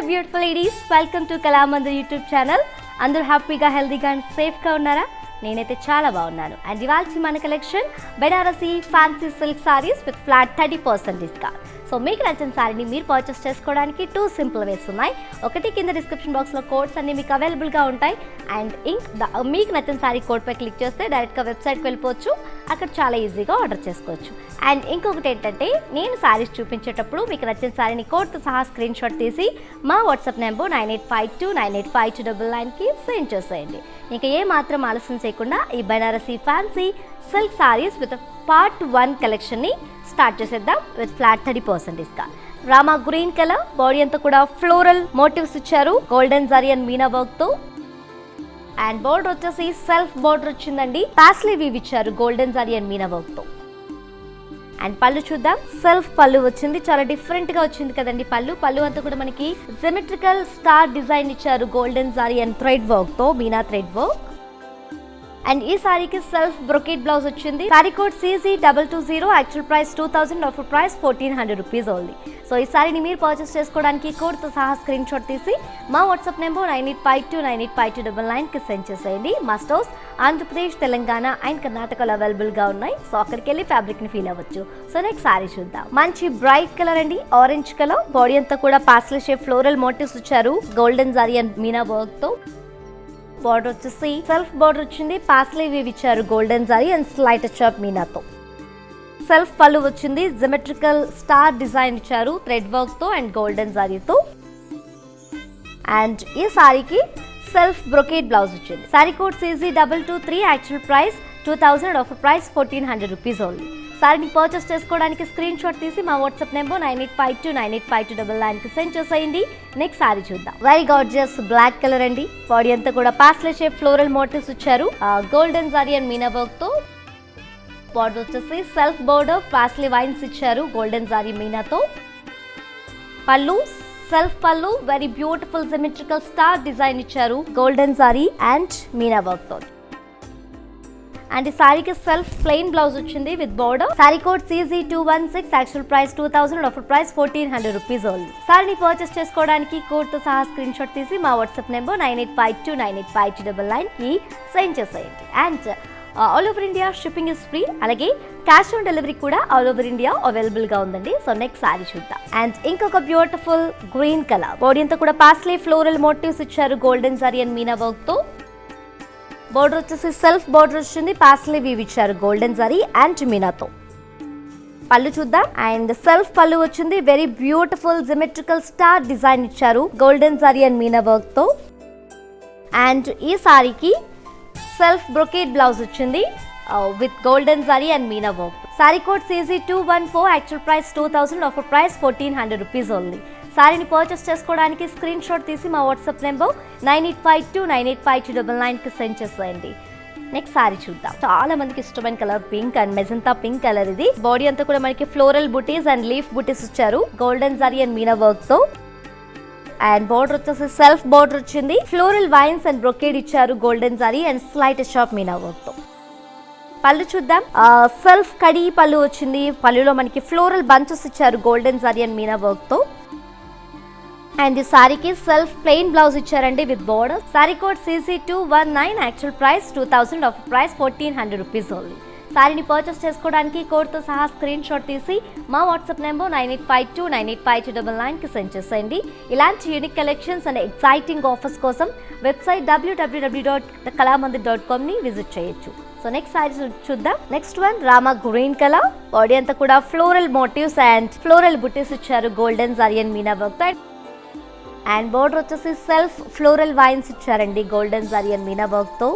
Beautiful ladies, welcome to Kalamandir YouTube channel. అందరూ హ్యాపీగా హెల్తీగా అండ్ సేఫ్గా ఉన్నారా? నేనైతే చాలా బాగున్నాను. అండ్ ఇవాళ మన collection Banarasi fancy silk saris with flat 30% discount. So మీకు నచ్చిన సారీని మీరు పర్చేస్ చేసుకోవడానికి 2 సింపుల్ వేస్ ఉన్నాయి. ఒకటి కింద డిస్క్రిప్షన్ బాక్స్లో కోడ్స్ అన్ని మీకు అవైలబుల్గా ఉంటాయి. అండ్ మీకు నచ్చిన సారీ కోడ్పై క్లిక్ చేస్తే డైరెక్ట్గా వెబ్సైట్కి వెళ్ళిపోవచ్చు. అక్కడ చాలా ఈజీగా ఆర్డర్ చేసుకోవచ్చు. అండ్ ఇంకొకటి ఏంటంటే, నేను సారీస్ చూపించేటప్పుడు మీకు నచ్చిన సారీని కోడ్తో సహా స్క్రీన్ షాట్ తీసి మా వాట్సాప్ నెంబర్ 9852985299కి సెండ్ చేసేయండి. ఇంకా ఏ మాత్రం ఆలస్యం చేయకుండా ఈ Banarasi fancy silk saris with part 1 కలెక్షన్ని స్టార్ట్ చేసేద్దాం with flat 30% discount. Rama green colour, body అంతా కూడా ఫ్లోరల్ మోటివ్స్ ఇచ్చారు golden zari and meena work తో. అండ్ బోర్డర్ వచ్చేసి సెల్ఫ్ బోర్డర్ వచ్చిందండి, పాస్లీ వీవ్ ఇచ్చారు golden zari and meena work తో. అండ్ పళ్ళు చూద్దాం, సెల్ఫ్ పళ్ళు వచ్చింది, చాలా డిఫరెంట్ గా వచ్చింది కదండి. పళ్ళు అంతా కూడా మనకి సిమెట్రికల్ స్టార్ డిజైన్ ఇచ్చారు golden zari and thread work తో, మీనా థ్రెడ్ వర్క్. అండ్ ఈ సారీకి సెల్ఫ్ బ్రొకెట్ బ్లౌజ్ వచ్చింది. Sari code CZ220, actual price 2000, offer price 1400 rupees only. So ఈ సారీని మీరు పర్చేస్ చేసుకోవడానికి కోడ్తో సహా స్క్రీన్ షాట్ తీసి మా వాట్సాప్ నెంబర్ 9852985299కి సెండ్ చేసేయండి. మా స్టోర్స్ ఆంధ్రప్రదేశ్, తెలంగాణ అండ్ కర్ణాటకలో అవైలబుల్గా ఉన్నాయి. సో అక్కడికి వెళ్ళి ఫ్యాబ్రిక్ని ఫీల్ అవ్వచ్చు. సో నెక్స్ట్ సారీ చూద్దాం. మంచి బ్రైట్ కలర్ అండి, ఆరెంజ్ కలర్, బాడీ అంతా కూడా పాస్టల్ షేప్ ఫ్లోరల్ మోటివ్స్ ఇచ్చారు గోల్డెన్ జరీ అండ్ మీనా వర్క్తో. బార్డర్ వచ్చేసి సెల్ఫ్ బార్డర్ వచ్చింది, పాస్లీ వీవ్ ఇచ్చారు గోల్డెన్ జరీ అండ్ స్లైట్ చాప్ మీనాతో. సెల్ఫ్ పళ్ళు వచ్చింది, జిమెట్రికల్ స్టార్ డిజైన్ ఇచ్చారు థ్రెడ్ వర్క్ తో అండ్ గోల్డెన్ జరీతో. అండ్ ఈ సారీకి సెల్ఫ్ బ్రొకెట్ బ్లౌజ్ వచ్చింది. Sari code CZ223, actual price 2000, offer price 1400 rupees only. సారీని పర్చేస్ చేసుకోవడానికి స్క్రీన్ షాట్ తీసి మా వాట్సాప్ నెంబర్ 9852985299కి సెండ్ చేసేయండి. నెక్స్ట్ సారీ చూద్దాం. వెరీ గార్జియస్ బ్లాక్ కలర్ అండి, బాడీ అంతా కూడా పాస్లీ షేప్ ఫ్లోరల్ మోటివ్స్ ఇచ్చారు golden zari and meena work తో. బార్డర్ వచ్చేసి సెల్ఫ్ బోర్డర్ పాస్లీ వైన్స్ ఇచ్చారు గోల్డెన్ జరీ మీనాతో. Pallu self pallu, very beautiful symmetrical star design ఇచ్చారు golden zari and meena work తో. అండ్ ఈ సారీకి సెల్ఫ్ ప్లెయిన్ బ్లౌజ్ వచ్చింది with border. Sari code CZ216, actual price 2000, offer price 1400 rupees only. సారీని పర్చేస్ చేసుకోవడానికి కోడ్ తో సహా స్క్రీన్ షాట్ తీసి మా వాట్సాప్ నెంబర్ 9852985299కి సెండ్ చేసేయండి. And all over India shipping is free, అలాగే క్యాష్ ఆన్ డెలివరీ కూడా ఆల్ ఓవర్ ఇండియా అవైలబుల్ గా ఉందండి. సో నెక్స్ట్ సారీ చూద్దాం. అండ్ ఇంకొక బ్యూటిఫుల్ గ్రీన్ కలర్, బాడీ అంతా కూడా పాస్లీ ఫ్లోరల్ మోటివ్స్ ఇచ్చారు golden zari and meena work తో. బోర్డర్ వచ్చేసి సెల్ఫ్ బోర్డర్ వచ్చింది, పాస్లీ వీవ్ ఇచ్చారు గోల్డెన్ జరీ అండ్ మీనాతో. పళ్ళు చూద్దాం. అండ్ సెల్ఫ్ పళ్ళు వచ్చింది, very beautiful geometrical star design ఇచ్చారు golden zari and meena work తో. అండ్ ఈ సారీకి సెల్ఫ్ బ్రొకెట్ బ్లౌజ్ వచ్చింది with golden zari and meena work. Sari code CZ214, actual price 2000, offer price 1400 rupees only. సారీని పర్చేస్ చేసుకోవడానికి స్క్రీన్ షాట్ తీసి మా వాట్సాప్ నెంబర్ 9852985299కి సెండ్ చేసేయండి. నెక్స్ట్ సారీ చూద్దాం. చాలా మందికి ఇష్టమైన colour pink and magenta pink colour ఇది. బాడీ అంతా కూడా మనకి ఫ్లోరల్ బుటీస్ అండ్ లీఫ్ బుటీస్ ఇచ్చారు golden zari and meena work తో. అండ్ బోర్డర్ వచ్చేసి సెల్ఫ్ బోర్డర్ వచ్చింది, ఫ్లోరల్ వైన్స్ అండ్ బ్రొకేడ్ ఇచ్చారు golden zari and slight shop Meena work తో. పళ్ళు చూద్దాం. సెల్ఫ్ కడి పళ్ళు వచ్చింది, పళ్ళులో మనకి ఫ్లోరల్ బంచెస్ ఇచ్చారు golden zari and meena work తో. అండ్ ఈ సారీకి సెల్ఫ్ ప్లెయిన్ బ్లౌజ్ ఇచ్చారండి with border. Sari code CZ219, actual price 2000, offer price 1400 rupees only. సారీని పర్చేస్ చేసుకోవడానికి కోడ్తో సహా స్క్రీన్ షాట్ తీసి మా వాట్సాప్ నెంబర్ 9852985299కి సెండ్ చేసేయండి. ఇలాంటి unique collections and exciting offers కోసం వెబ్సైట్ www.kalamandir.comని విజిట్ చేయొచ్చు. సో నెక్స్ట్ సారీ చూద్దాం. Next one Rama green colour, body అంతా కూడా ఫ్లోరల్ మోటివ్స్ అండ్ ఫ్లోరల్ బుటీస్ ఇచ్చారు golden zari and meena work. And border వచ్చేసి సెల్ఫ్ ఫ్లోరల్ వైన్స్ ఇచ్చారండి golden zari and meena work తో.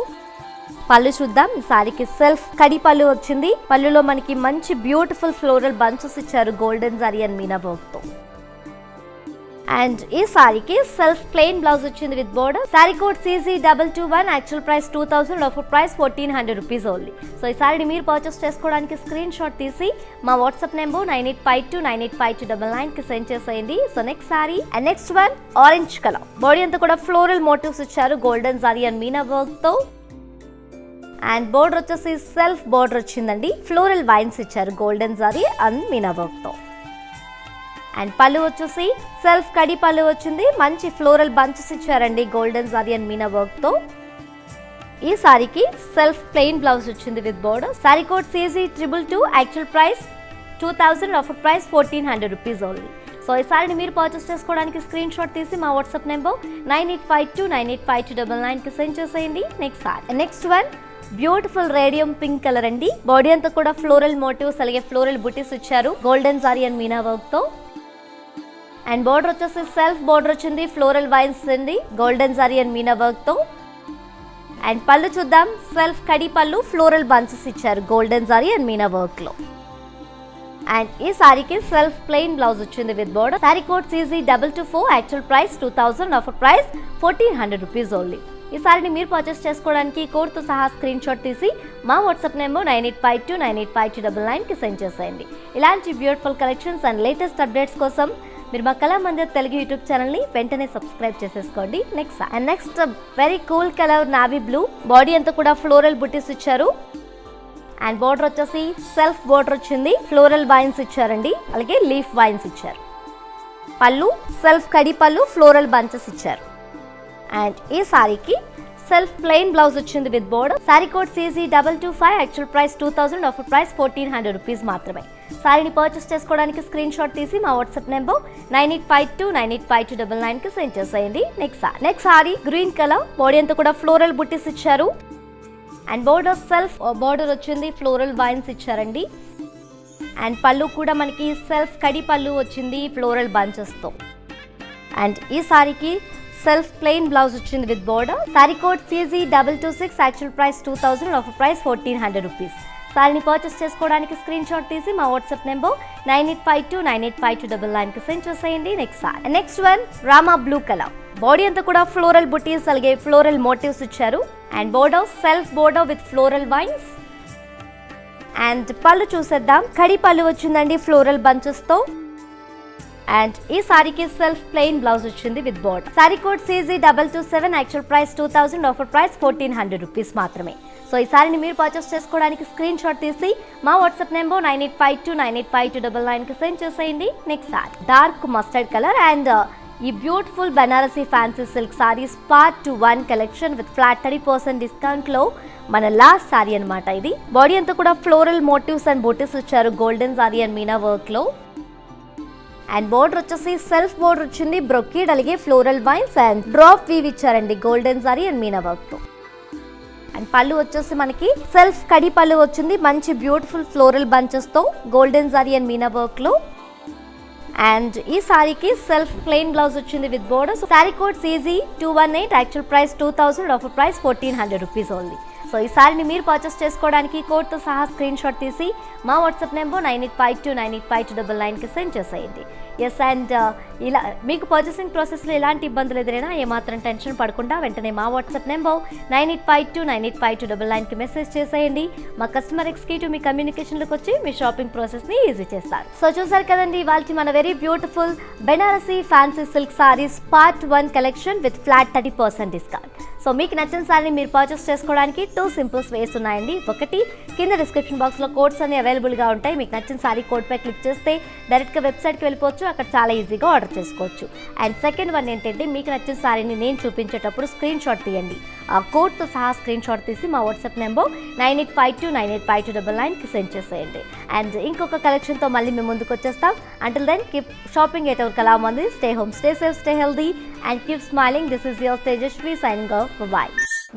పళ్ళు చూద్దాం. ఈ సారీకి సెల్ఫ్ కడి పళ్ళు వచ్చింది, పళ్ళులో మనకి మంచి బ్యూటిఫుల్ ఫ్లోరల్ బంచెస్ ఇచ్చారు golden zari and meena work తో. అండ్ ఈ సారీకి సెల్ఫ్ ప్లెయిన్ బ్లౌజ్ వచ్చింది with border. Sari code CZ221, actual price 2000, offer price 1400 rupees only. So ఈ సారీని మీరు పర్చేస్ చేసుకోవడానికి స్క్రీన్ షాట్ తీసి మా వాట్సాప్ నెంబర్ 9852985299కి సెండ్ చేసేయండి. So next sorry. And next one orange colour, body అంతా కూడా ఫ్లోరల్ మోటివ్స్ ఇచ్చారు golden zari and meena work తో. అండ్ బోర్డర్ వచ్చేసి సెల్ఫ్ బోర్డర్ వచ్చిందండి, ఫ్లోరల్ వైన్స్ ఇచ్చారు golden zari and meena work తో. అండ్ పళ్ళు వచ్చేసి సెల్ఫ్ కడి పళ్ళు వచ్చింది, మంచి ఫ్లోరల్ బంచెస్ ఇచ్చారండి గోల్డెన్ జరీ అండ్ మీనా వర్క్తో. ఈ సారీకి సెల్ఫ్ ప్లెయిన్ బ్లౌజ్ వచ్చింది with border. Sari code CZ222, actual price 2000, offer price 1400 rupees only. So ఈ సారీని మీరు పర్చేస్ చేసుకోవడానికి స్క్రీన్ షాట్ తీసి మా వాట్సాప్ నెంబర్ 9852985299కి సెండ్ చేసేయండి. Next one beautiful radium pink colour అండి. బాడీ అంతా కూడా ఫ్లోరల్ మోటివ్స్ అలాగే ఫ్లోరల్ బుటీస్ ఇచ్చారు గోల్డెన్ సారీ అండ్ మీనా వర్క్తో. అండ్ బోర్డర్ వచ్చేసి సెల్ఫ్ బోర్డర్ వచ్చింది, ఫ్లోరల్ వైన్స్ అండి గోల్డెన్ సారీ అండ్ మీనా వర్క్తో. అండ్ పళ్ళు చూద్దాం, సెల్ఫ్ కడి పళ్ళు ఫ్లోరల్ బంచెస్ ఇచ్చారు గోల్డెన్ సారీ అండ్ మీనా వర్క్లో. అండ్ ఈ సారీకి సెల్ఫ్ ప్లెయిన్ బ్లౌజ్ వచ్చింది with border. Sari code CZ224, actual price 2000, offer price 1400 rupees only. ఈ సారీని మీరు పర్చేస్ చేసుకోవడానికి కోడ్తో సహా స్క్రీన్ షాట్ తీసి మా వాట్సాప్ నెంబర్ 9852985299కి సెండ్ చేసేయండి. ఇలాంటి beautiful collections and latest updates కోసం మీరు మా కళామందిర్ తెలుగు యూట్యూబ్ ఛానల్ని వెంటనే సబ్స్క్రైబ్ చేసేసుకోండి. Next very cool colour navy blue. Body అంతా కూడా ఫ్లోరల్ బుటీస్ ఇచ్చారు. అండ్ బోర్డర్ వచ్చేసి సెల్ఫ్ బోర్డర్ వచ్చింది, ఫ్లోరల్ వైన్స్ ఇచ్చారండి అలాగే లీఫ్ వైన్స్ ఇచ్చారు. పళ్ళు సెల్ఫ్ కడి పళ్ళు ఫ్లోరల్ బంచెస్ ఇచ్చారు. అండ్ ఈ సారీకి సెల్ఫ్ ప్లెయిన్ బ్లౌజ్ వచ్చింది with border. Sari code CZ225, actual price 2000, offer price 1400 rupees మాత్రమే. సారీని పర్చేస్ చేసుకోవడానికి స్క్రీన్ షాట్ తీసి మా వాట్సాప్ నెంబర్ 9852985299కి సెండ్ చేసేయండి. Next sorry green colour. Body అంతా కూడా ఫ్లోరల్ బుటీస్ ఇచ్చారు. అండ్ బోర్డర్ సెల్ఫ్ బోర్డర్ వచ్చింది, ఫ్లోరల్ వైన్స్ ఇచ్చారండి. అండ్ పళ్ళు కూడా మనకి సెల్ఫ్ కడి పళ్ళు వచ్చింది ఫ్లోరల్ బంచెస్తో. అండ్ ఈ సారీకి సెల్ఫ్ ప్లెయిన్ బ్లౌజ్ వచ్చింది with border. Sari code CZ226, actual price 2000, offer price 1400 rupees. సారీని పర్చేస్ చేసుకోవడానికి స్క్రీన్ షాట్ తీసి మా వాట్సాప్ నెంబర్ 9852985299కి సెండ్ చేసేయండి. Next one Rama blue colour. Body అంతా కూడా ఫ్లోరల్ బుటీస్ అలాగే ఫ్లోరల్ మోటివ్స్ ఇచ్చారు. And border self border with floral vines. And pallu చూసేద్దాం, కడి పళ్ళు వచ్చిందండి ఫ్లోరల్ బంచెస్తో. అండ్ ఈ సారీకి సెల్ఫ్ ప్లెయిన్ బ్లౌజ్ వచ్చింది with border. Sari code CZ227, actual price 2000, offer price 1400 rupees మాత్రమే. సో ఈ సారీని మీరు పర్చేస్ చేసుకోవడానికి స్క్రీన్ షాట్ తీసి మా వాట్సాప్ నెంబర్ 9852985299కి సెండ్ చేసేయండి. Next dark mustard colour and ఈ beautiful Banarasi fancy silk saris part 1 collection with flat 30% డిస్కౌంట్లో మన లాస్ట్ సారీ అనమాట ఇది. బాడీ అంతా కూడా ఫ్లోరల్ మోటివ్స్ అండ్ బూటీస్ ఇచ్చారు గోల్డెన్ సారీ అండ్ మీనా వర్క్లో. అండ్ బోర్డర్ వచ్చేసి సెల్ఫ్ బోర్డర్ వచ్చింది, బ్రొకీడ్ అలాగే floral vines and drop weave ఇచ్చారండి గోల్డెన్ సారీ అండ్ మీనా వర్క్తో. అండ్ పళ్ళు వచ్చేసి మనకి సెల్ఫ్ కడి పళ్ళు వచ్చింది, మంచి బ్యూటిఫుల్ ఫ్లోరల్ బంచెస్తో గోల్డెన్ సారీ అండ్ మీనా వర్క్లో. అండ్ ఈ సారీకి సెల్ఫ్ ప్లెయిన్ బ్లౌజ్ వచ్చింది with border. Sari code CZ218, actual price 2000, offer price 1400 rupees only. So ఈ సారీని మీరు పర్చేస్ చేసుకోవడానికి కోడ్తో సహా స్క్రీన్ షాట్ తీసి మా వాట్సాప్ నెంబర్ 9852985299కి సెండ్ చేసేయండి. అండ్ ఇలా మీకు పర్చేసింగ్ ప్రాసెస్లో ఎలాంటి ఇబ్బందులు ఎదురైనా ఏమాత్రం టెన్షన్ పడకుండా వెంటనే మా వాట్సాప్ నెంబర్ 9852985299కి మెసేజ్ చేసేయండి. మా కస్టమర్ ఎగ్జిక్యూటివ్ మీ కమ్యూనికేషన్లోకి వచ్చి మీ షాపింగ్ ప్రాసెస్ని ఈజీ చేస్తారు. సో చూసారు కదండి ఇవాళ మన very beautiful Banarasi fancy silk saris part 1 collection with flat 30% discount. So మీకు నచ్చిన సారీని మీరు పర్చేస్ చేసుకోవడానికి 2 సింపుల్ వేస్ ఉన్నాయండి. ఒకటి, కింద డిస్క్రిప్షన్ బాక్స్లో కోడ్స్ అన్ని అవైలబుల్గా ఉంటాయి. మీకు నచ్చిన సారీ కోడ్పై క్లిక్ చేస్తే డైరెక్ట్గా వెబ్సైట్కి వెళ్ళిపోవచ్చు, అక్కడ చాలా ఈజీగా ఆర్డర్ చేసుకోవచ్చు. అండ్ సెకండ్ వన్ ఏంటంటే మీకు నచ్చిన సారీని నేను చూపించేటప్పుడు స్క్రీన్ షాట్ తీయండి. ఆ కోడ్తో సహా స్క్రీన్ షాట్ తీసి మా వాట్సాప్ నెంబర్ 9852985299కి సెండ్ చేసేయండి. అండ్ ఇంకొక కలెక్షన్తో మళ్ళీ మేము ముందుకు వచ్చేస్తాం. Until then, keep shopping at our Kalamandir. Stay home, stay safe, stay healthy, and keep smiling. This is your Tejashvi signing off. Bye-bye.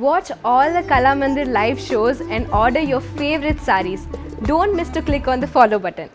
Watch all the Kalamandir live shows and order your favorite sarees. Don't miss to click on the follow button.